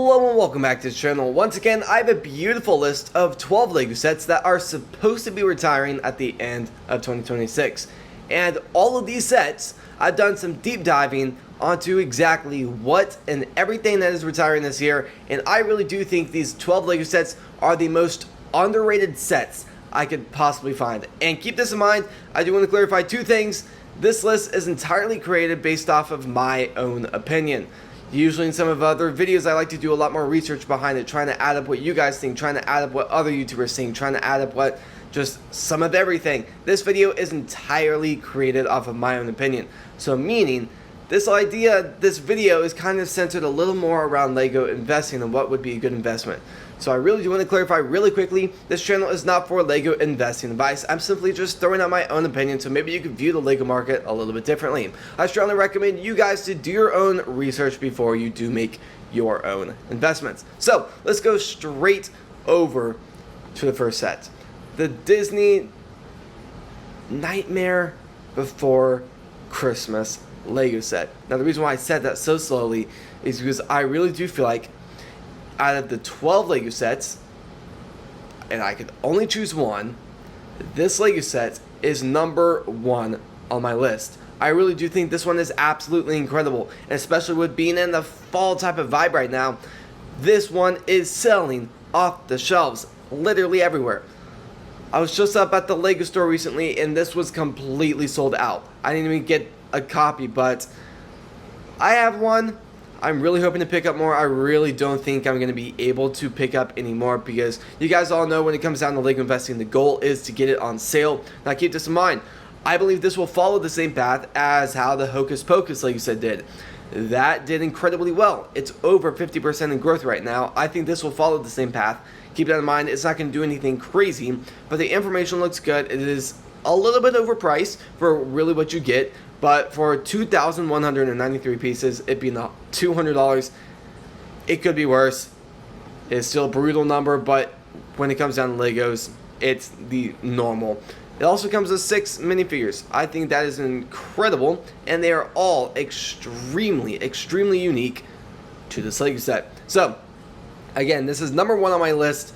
Hello and welcome back to the channel. Once again, I have a beautiful list of 12 LEGO sets that are supposed to be retiring at the end of 2026. And all of these sets, I've done some deep diving onto exactly what and everything that is retiring this year. And I really do think these 12 LEGO sets are the most underrated sets I could possibly find. And keep this in mind, I do want to clarify two things. This list is entirely created based off of my own opinion. Usually in some of other videos, I like to do a lot more research behind it, trying to add up what you guys think, trying to add up what other YouTubers think, trying to add up what just some of everything. This video is entirely created off of my own opinion. So meaning, this video is kind of centered a little more around LEGO investing and what would be a good investment. So I really do want to clarify really quickly, this channel is not for LEGO investing advice. I'm simply just throwing out my own opinion, so maybe you could view the LEGO market a little bit differently. I strongly recommend you guys to do your own research before you do make your own investments. So let's go straight over to the first set. The Disney Nightmare Before Christmas LEGO set. Now the reason why I said that so slowly is because I really do feel like out of the 12 LEGO sets, and I could only choose one, this LEGO set is number one on my list. I really do think this one is absolutely incredible, and especially with being in the fall type of vibe right now, this one is selling off the shelves literally everywhere. I was just up at the LEGO store recently and this was completely sold out. I didn't even get a copy, but I have one. I'm really hoping to pick up more. I really don't think I'm going to be able to pick up any more because you guys all know when it comes down to LEGO investing, the goal is to get it on sale. Now keep this in mind. I believe this will follow the same path as how the Hocus Pocus LEGO set did. That did incredibly well. It's over 50% in growth right now. I think this will follow the same path. Keep that in mind. It's not going to do anything crazy, but the information looks good. It is a little bit overpriced for really what you get. But for 2,193 pieces, it being $200, it could be worse. It's still a brutal number, but when it comes down to Legos, it's the normal. It also comes with 6 minifigures. I think that is incredible, and they are all extremely unique to this Lego set. So, again, this is number one on my list,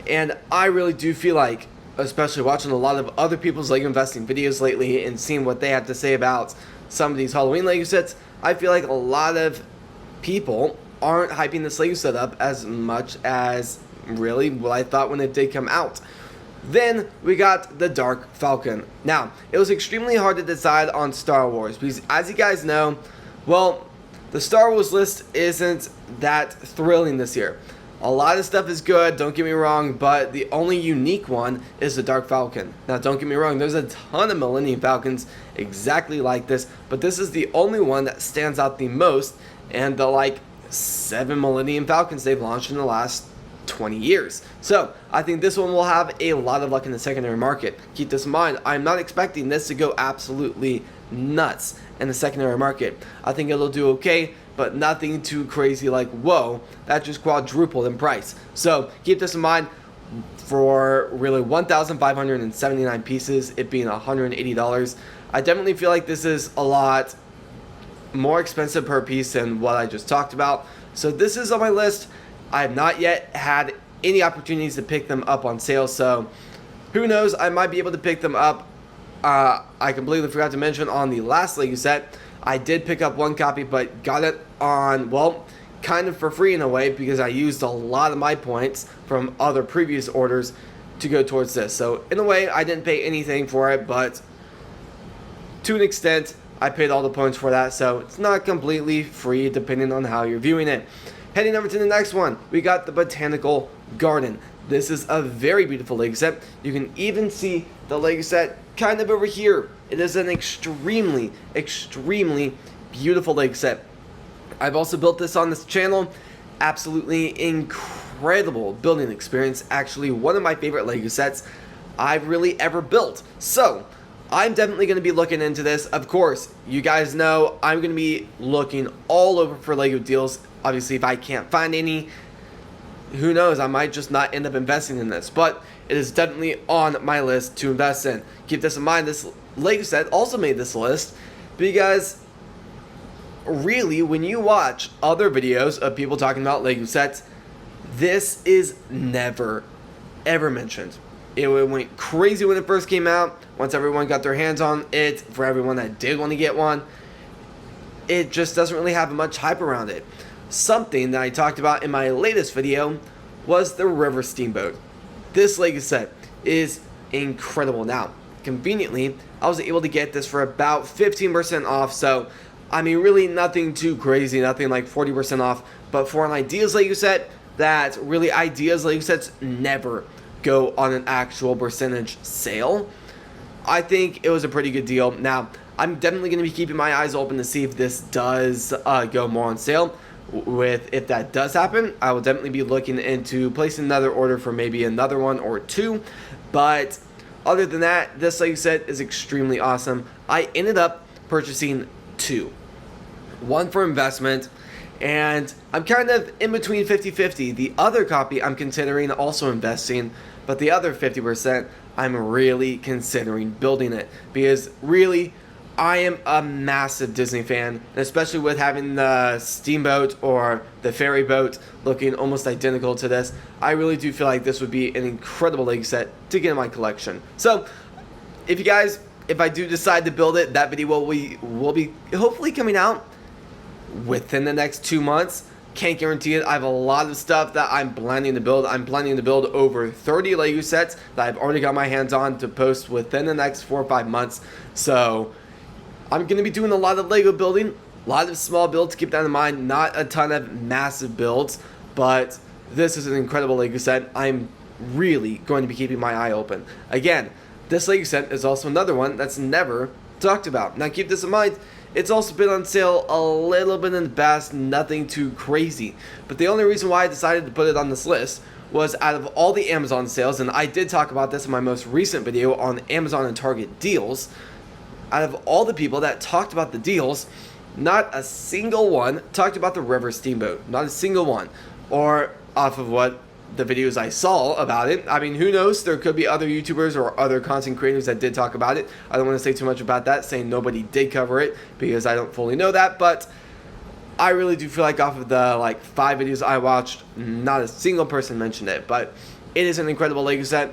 and I really do feel like, especially watching a lot of other people's LEGO investing videos lately and seeing what they have to say about some of these Halloween LEGO sets, I feel like a lot of people aren't hyping this LEGO set up as much as really what I thought when it did come out. Then we got the Dark Falcon. Now, it was extremely hard to decide on Star Wars because as you guys know, well, the Star Wars list isn't that thrilling this year. A lot of stuff is good, don't get me wrong, but the only unique one is the Dark Falcon. Now, don't get me wrong, there's a ton of Millennium Falcons exactly like this, but this is the only one that stands out the most, and the 7 Millennium Falcons they've launched in the last 20 years. So, I think this one will have a lot of luck in the secondary market. Keep this in mind, I'm not expecting this to go absolutely nuts in the secondary market. I think it'll do okay, but nothing too crazy like, whoa, that just quadrupled in price. So keep this in mind. For really 1,579 pieces, it being $180, I definitely feel like this is a lot more expensive per piece than what I just talked about. So this is on my list. I have not yet had any opportunities to pick them up on sale, so who knows, I might be able to pick them up. I completely forgot to mention on the last LEGO set, I did pick up one copy, but got it on, well, kind of for free in a way because I used a lot of my points from other previous orders to go towards this. So in a way, I didn't pay anything for it, but to an extent, I paid all the points for that. So it's not completely free depending on how you're viewing it. Heading over to the next one, we got the Botanical Garden. This is a very beautiful LEGO set. You can even see the LEGO set kind of over here. It is an extremely beautiful LEGO set. I've also built this on this channel. Absolutely incredible building experience. Actually, one of my favorite LEGO sets I've really ever built. So, I'm definitely going to be looking into this. Of course, you guys know I'm going to be looking all over for LEGO deals. Obviously, if I can't find any, who knows, I might just not end up investing in this, but it is definitely on my list to invest in. Keep this in mind, this LEGO set also made this list because really, when you watch other videos of people talking about Lego sets, this is never, ever mentioned. It went crazy when it first came out. Once everyone got their hands on it, for everyone that did want to get one, it just doesn't really have much hype around it. Something that I talked about in my latest video was the River Steamboat. This Lego set is incredible. Now, conveniently, I was able to get this for about 15% off, so I mean, really nothing too crazy, nothing like 40% off, but for an Ideas Lego set, that really Ideas Lego sets never go on an actual percentage sale. I think it was a pretty good deal. Now, I'm definitely going to be keeping my eyes open to see if this does go more on sale. If that does happen, I will definitely be looking into placing another order for maybe another one or two. But other than that, this Lego set is extremely awesome. I ended up purchasing two. One for investment, and I'm kind of in between 50-50. The other copy I'm considering also investing, but the other 50% I'm really considering building it, because really I am a massive Disney fan, and especially with having the Steamboat or the ferry boat looking almost identical to this, I really do feel like this would be an incredible Lego set to get in my collection. So if I do decide to build it, that video will be hopefully coming out within the next 2 months. Can't guarantee it. I have a lot of stuff that I'm planning to build. I'm planning to build over 30 Lego sets that I've already got my hands on to post within the next 4 or 5 months. So I'm going to be doing a lot of Lego building, a lot of small builds, keep that in mind, not a ton of massive builds, but this is an incredible Lego set. I'm really going to be keeping my eye open. Again, this Lego set is also another one that's never talked about. Now keep this in mind, it's also been on sale a little bit in the past, nothing too crazy. But the only reason why I decided to put it on this list was out of all the Amazon sales, and I did talk about this in my most recent video on Amazon and Target deals, out of all the people that talked about the deals, not a single one talked about the River Steamboat. Not a single one. Or off of what the videos I saw about it. I mean, who knows? There could be other YouTubers or other content creators that did talk about it. I don't want to say too much about that, saying nobody did cover it, because I don't fully know that. But I really do feel like off of the 5 videos I watched, not a single person mentioned it. But it is an incredible Lego set.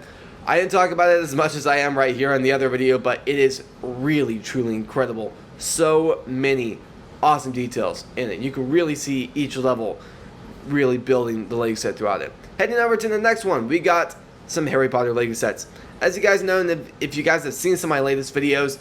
I didn't talk about it as much as I am right here in the other video, but it is really, truly incredible. So many awesome details in it. You can really see each level really building the Lego set throughout it. Heading over to the next one, we got some Harry Potter Lego sets. As you guys know, and if you guys have seen some of my latest videos,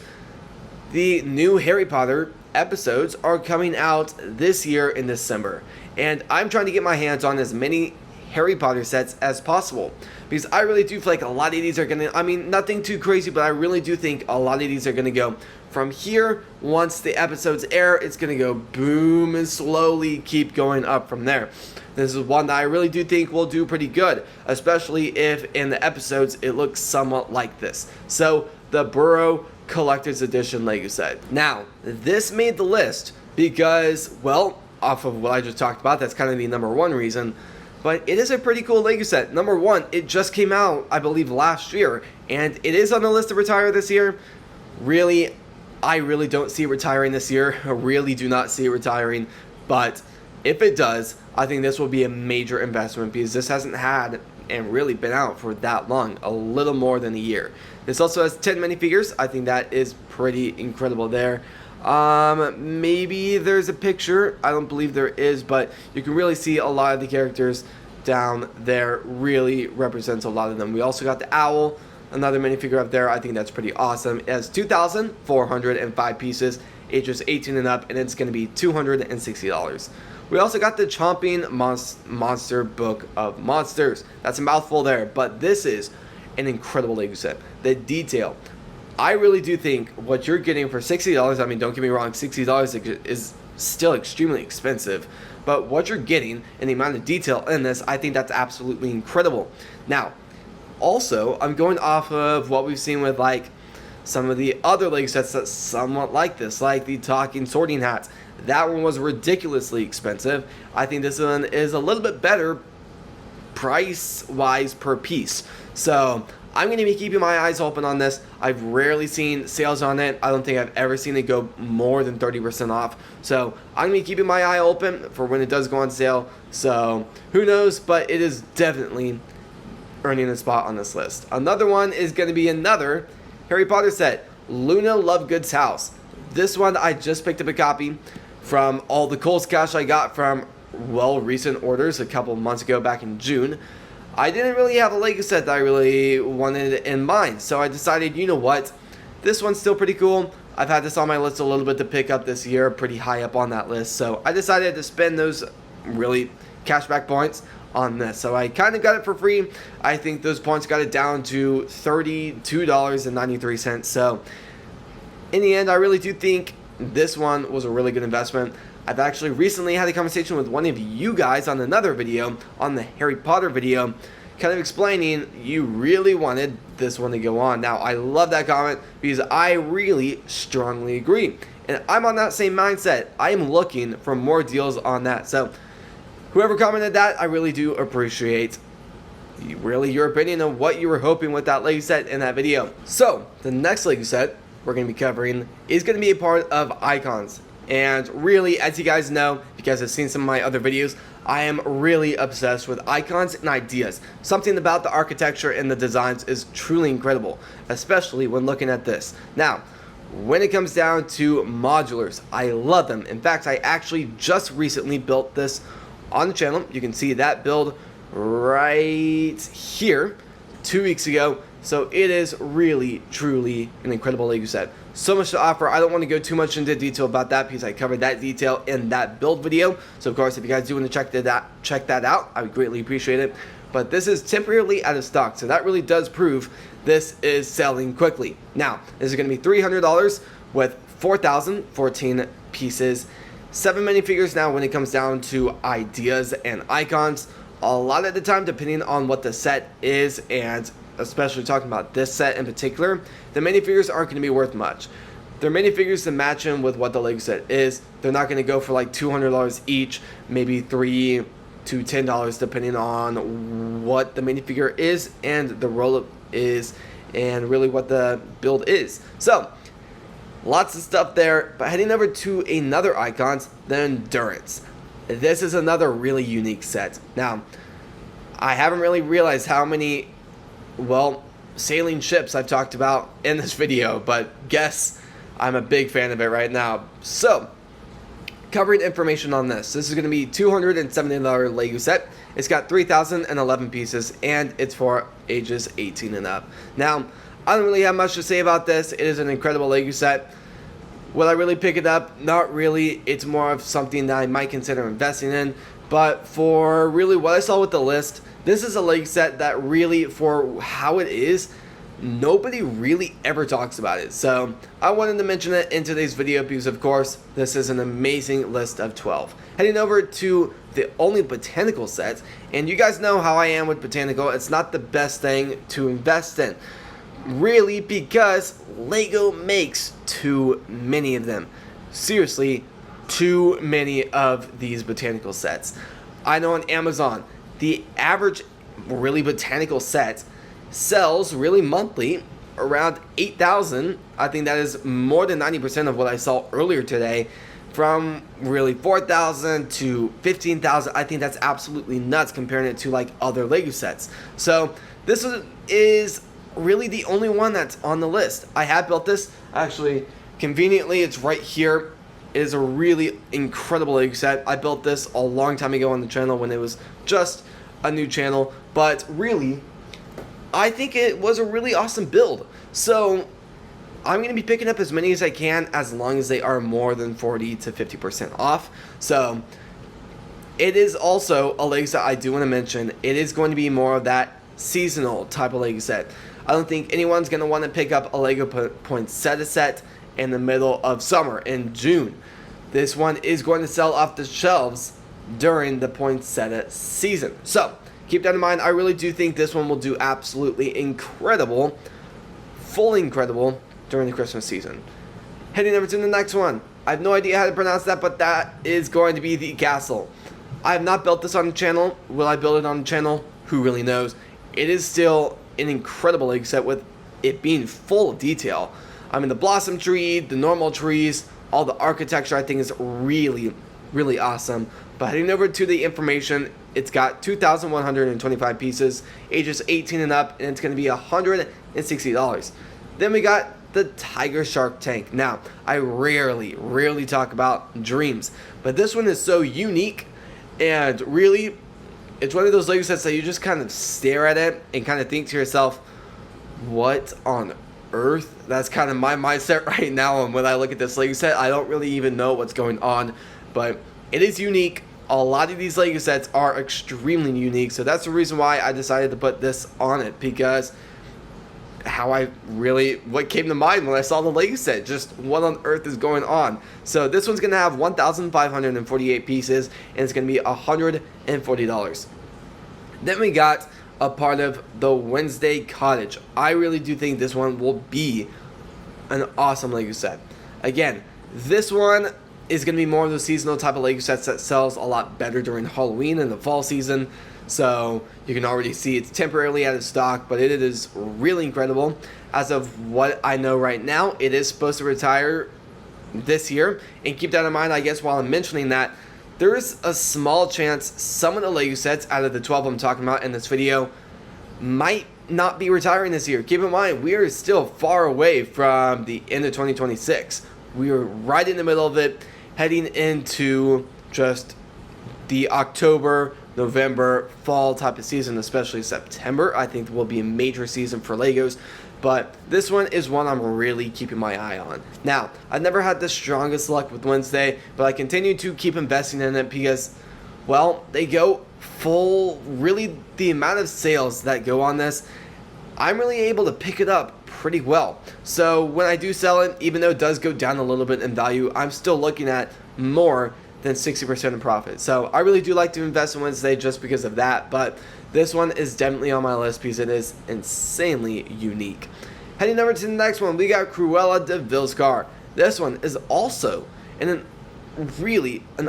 the new Harry Potter episodes are coming out this year in December. And I'm trying to get my hands on as many Harry Potter sets as possible, because I really do feel like a lot of these are going to, I mean, nothing too crazy, but I really do think a lot of these are going to go from here. Once the episodes air, it's going to go boom and slowly keep going up from there. This is one that I really do think will do pretty good, especially if in the episodes it looks somewhat like this. So the Burrow Collector's Edition Lego set. Now, this made the list because, well, off of what I just talked about, that's kind of the number one reason. But it is a pretty cool Lego set. Number one, it just came out, I believe, last year, and it is on the list to retire this year. Really, I really don't see it retiring this year. I really do not see it retiring, but if it does, I think this will be a major investment, because this hasn't had and really been out for that long, a little more than a year. This also has 10 minifigures. I think that is pretty incredible there. Maybe there's a picture. I don't believe there is, but you can really see a lot of the characters down there. Really represents a lot of them. We also got the owl, another minifigure up there. I think that's pretty awesome. It has 2,405 pieces, ages 18 and up, and it's going to be $260. We also got the Chomping Monster Book of Monsters. That's a mouthful there, but this is an incredible Lego set. The detail, I really do think what you're getting for $60, I mean, don't get me wrong, $60 is still extremely expensive, but what you're getting and the amount of detail in this, I think that's absolutely incredible. Now, also, I'm going off of what we've seen with some of the other Lego sets that's somewhat like this, like the talking sorting hats. That one was ridiculously expensive. I think this one is a little bit better price-wise per piece. So I'm going to be keeping my eyes open on this. I've rarely seen sales on it. I don't think I've ever seen it go more than 30% off. So I'm going to be keeping my eye open for when it does go on sale. So who knows, but it is definitely earning a spot on this list. Another one is going to be another Harry Potter set, Luna Lovegood's house. This one I just picked up a copy from all the Kohl's cash I got from, well, recent orders a couple months ago back in June. I didn't really have a Lego set that I really wanted in mind, so I decided, you know what, this one's still pretty cool. I've had this on my list a little bit to pick up this year, pretty high up on that list, so I decided to spend those really cashback points on this. So I kind of got it for free. I think those points got it down to $32.93. So in the end, I really do think this one was a really good investment. I've actually recently had a conversation with one of you guys on another video, on the Harry Potter video, kind of explaining you really wanted this one to go on. Now, I love that comment because I really strongly agree. And I'm on that same mindset. I am looking for more deals on that. So whoever commented that, I really do appreciate really your opinion on what you were hoping with that Lego set in that video. So the next Lego set we're going to be covering is going to be a part of icons. And really, as you guys know, if you guys have seen some of my other videos, I am really obsessed with icons and ideas. Something about the architecture and the designs is truly incredible, especially when looking at this. Now, when it comes down to modulars, I love them. In fact, I actually just recently built this on the channel. You can see that build right here 2 weeks ago. So it is really, truly an incredible Lego set. So much to offer. I don't want to go too much into detail about that because I covered that detail in that build video. So of course, if you guys do want to check that out, I would greatly appreciate it. But this is temporarily out of stock, so that really does prove this is selling quickly. Now, this is going to be $300 with 4,014 pieces. 7 minifigures now when it comes down to ideas and icons. A lot of the time, depending on what the set is, and especially talking about this set in particular, the minifigures aren't going to be worth much. They're minifigures to match in with what the Lego set is. They're not going to go for like $200 each, maybe $3 to $10 depending on what the minifigure is and the roll-up is and really what the build is. So lots of stuff there, but heading over to another icons, the Endurance. This is another really unique set. Now, I haven't really realized how many, well, sailing ships I've talked about in this video, but guess I'm a big fan of it right now. So, covering information on this. This is going to be $270 Lego set. It's got 3,011 pieces, and it's for ages 18 and up. Now, I don't really have much to say about this. It is an incredible Lego set. Will I really pick it up? Not really. It's more of something that I might consider investing in. But for really what I saw with the list, this is a Lego set that really, for how it is, nobody really ever talks about it. So I wanted to mention it in today's video because, of course, this is an amazing list of 12. Heading over to the only Botanical sets, and you guys know how I am with Botanical. It's not the best thing to invest in, really, because Lego makes too many of them. Seriously, too many of these Botanical sets. I know on Amazon, the average really Botanical set sells really monthly around 8,000. I think that is more than 90% of what I saw earlier today. From really 4,000 to 15,000. I think that's absolutely nuts comparing it to like other Lego sets. So this is really the only one that's on the list. I have built this. Actually, conveniently, it's right here. It is a really incredible Lego set. I built this a long time ago on the channel when it was just a new channel. But really, I think it was a really awesome build. So I'm going to be picking up as many as I can as long as they are more than 40 to 50% off. So it is also a Lego set I do want to mention. It is going to be more of that seasonal type of Lego set. I don't think anyone's going to want to pick up a Lego Poinsettia set in the middle of summer in June. This one is going to sell off the shelves during the Poinsettia season. So keep that in mind. I really do think this one will do absolutely incredible, fully incredible during the Christmas season. Heading over to the next one. I have no idea how to pronounce that, but that is going to be the castle. I have not built this on the channel. Will I build it on the channel? Who really knows? It is still an incredible Lego set with it being full of detail. I mean, the blossom tree, the normal trees, all the architecture I think is really, really awesome. But heading over to the information, it's got 2,125 pieces, ages 18 and up, and it's going to be $160. Then we got the Tiger Shark tank. Now, I rarely talk about DREAMZzz, but this one is so unique, and really, it's one of those Lego sets that you just kind of stare at it and kind of think to yourself, what on earth? That's kind of my mindset right now, and when I look at this Lego set, I don't really even know what's going on, but it is unique. A lot of these Lego sets are extremely unique, so that's the reason why I decided to put this on it, because what came to mind when I saw the Lego set, just what on earth is going on. So this one's going to have 1,548 pieces, and it's going to be $140. Then we got a part of the Wednesday Cottage. I really do think this one will be an awesome Lego set. Again, this one is going to be more of the seasonal type of Lego sets that sells a lot better during Halloween and the fall season. So you can already see it's temporarily out of stock, but it is really incredible. As of what I know right now, it is supposed to retire this year. And keep that in mind, I guess, while I'm mentioning that, there is a small chance some of the Lego sets out of the 12 I'm talking about in this video might not be retiring this year. Keep in mind, we are still far away from the end of 2026. We are right in the middle of it, heading into just the October, November, fall type of season, especially September. I think will be a major season for Legos, but this one is one I'm really keeping my eye on. Now, I've never had the strongest luck with Wednesday, but I continue to keep investing in it because, well, they go full, really the amount of sales that go on this, I'm really able to pick it up pretty well. So when I do sell it, even though it does go down a little bit in value, I'm still looking at more than 60% in profit. So I really do like to invest in Wednesday just because of that, but this one is definitely on my list because it is insanely unique. Heading over to the next one, we got Cruella De Vil's car. This one is also an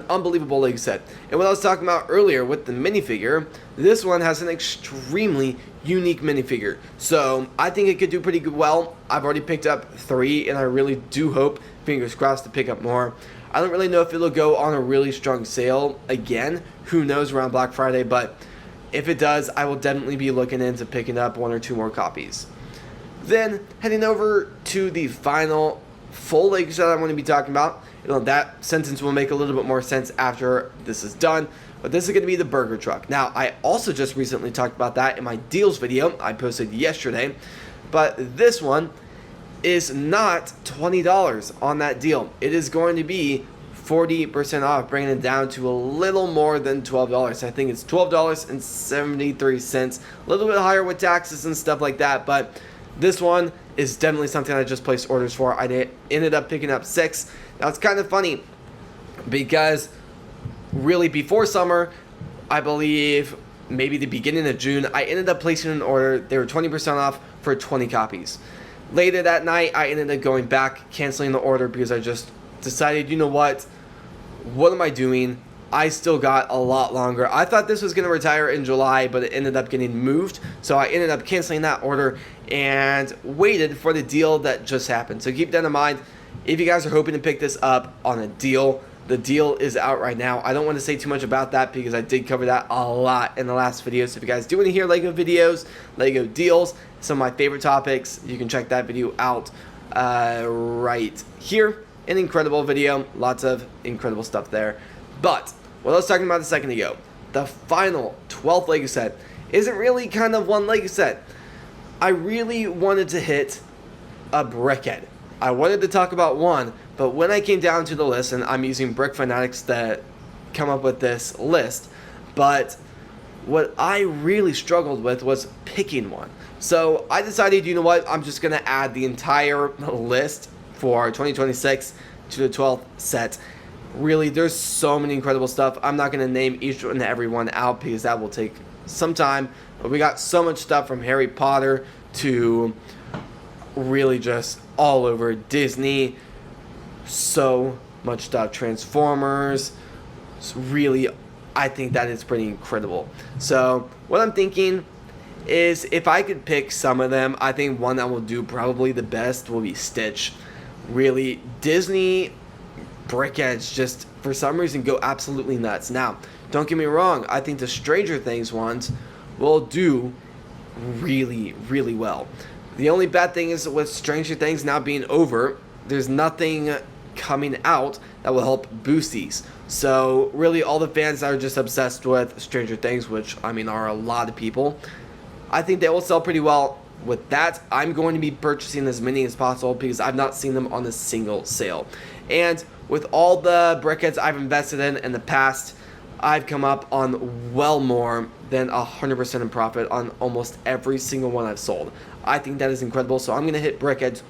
unbelievable Lego set. And what I was talking about earlier with the minifigure, this one has an extremely unique minifigure. So I think it could do pretty good well. I've already picked up 3, and I really do hope, fingers crossed, to pick up more. I don't really know if it'll go on a really strong sale again. Who knows around Black Friday, but if it does, I will definitely be looking into picking up 1 or 2 more copies. Then heading over to the final full Lego set I want to be talking about. That sentence will make a little bit more sense after this is done, but this is going to be the burger truck. Now, I also just recently talked about that in my deals video I posted yesterday, but this one is not $20 on that deal. It is going to be 40% off, bringing it down to a little more than $12. I think it's $12.73, a little bit higher with taxes and stuff like that, but this one is definitely something I just placed orders for. I ended up picking up 6. Now, it's kind of funny because really before summer, I believe maybe the beginning of June, I ended up placing an order. They were 20% off for 20 copies. Later that night, I ended up going back, canceling the order because I just decided, you know what am I doing? I still got a lot longer. I thought this was going to retire in July, but it ended up getting moved. So I ended up canceling that order and waited for the deal that just happened. So keep that in mind. If you guys are hoping to pick this up on a deal, the deal is out right now. I don't want to say too much about that because I did cover that a lot in the last video. So if you guys do want to hear Lego videos, Lego deals, some of my favorite topics, you can check that video out right here. An incredible video. Lots of incredible stuff there. But what I was talking about a second ago, the final 12th Lego set isn't really kind of one Lego set. I really wanted to hit a BrickHeadz. I wanted to talk about one, but when I came down to the list, and I'm using Brick Fanatics to come up with this list, but what I really struggled with was picking one. So I decided, you know what, I'm just going to add the entire list for 2026 to the 12th set. Really, there's so many incredible stuff. I'm not going to name each and every one out because that will take some time, but we got so much stuff from Harry Potter to really just all over Disney. So much stuff. Transformers. It's really, I think that is pretty incredible. So what I'm thinking is if I could pick some of them, I think one that will do probably the best will be Stitch. Really, Disney BrickHeadz just for some reason go absolutely nuts. Now, don't get me wrong, I think the Stranger Things ones will do really, really well. The only bad thing is with Stranger Things now being over, there's nothing coming out that will help boost these. So really all the fans that are just obsessed with Stranger Things, which I mean are a lot of people, I think they will sell pretty well. With that, I'm going to be purchasing as many as possible because I've not seen them on a single sale. And with all the BrickHeadz I've invested in the past, I've come up on well more than 100% in profit on almost every single one I've sold. I think that is incredible, so I'm going to hit BrickHeadz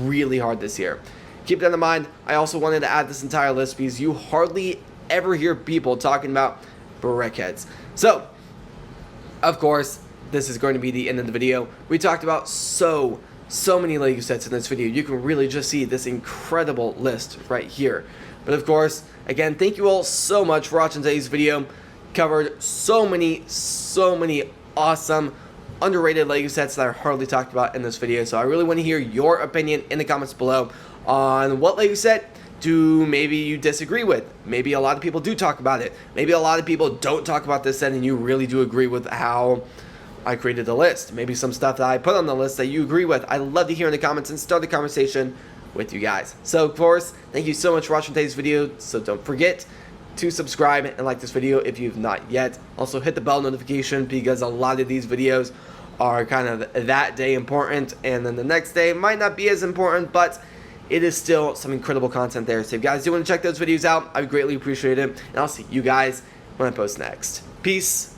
really hard this year. Keep that in mind. I also wanted to add this entire list because you hardly ever hear people talking about BrickHeadz. So, of course, this is going to be the end of the video. We talked about so many LEGO sets in this video. You can really just see this incredible list right here. But of course, again, thank you all so much for watching today's video. Covered so many awesome, underrated LEGO sets that I hardly talked about in this video. So I really want to hear your opinion in the comments below on what LEGO set do maybe you disagree with. Maybe a lot of people do talk about it. Maybe a lot of people don't talk about this set and you really do agree with how I created the list. Maybe some stuff that I put on the list that you agree with. I'd love to hear in the comments and start the conversation with you guys. So of course, thank you so much for watching today's video. So don't forget to subscribe and like this video if you've not yet. Also hit the bell notification because a lot of these videos are kind of that day important, and then the next day might not be as important, but it is still some incredible content there. So if you guys do want to check those videos out, I would greatly appreciate it, and I'll see you guys when I post next. Peace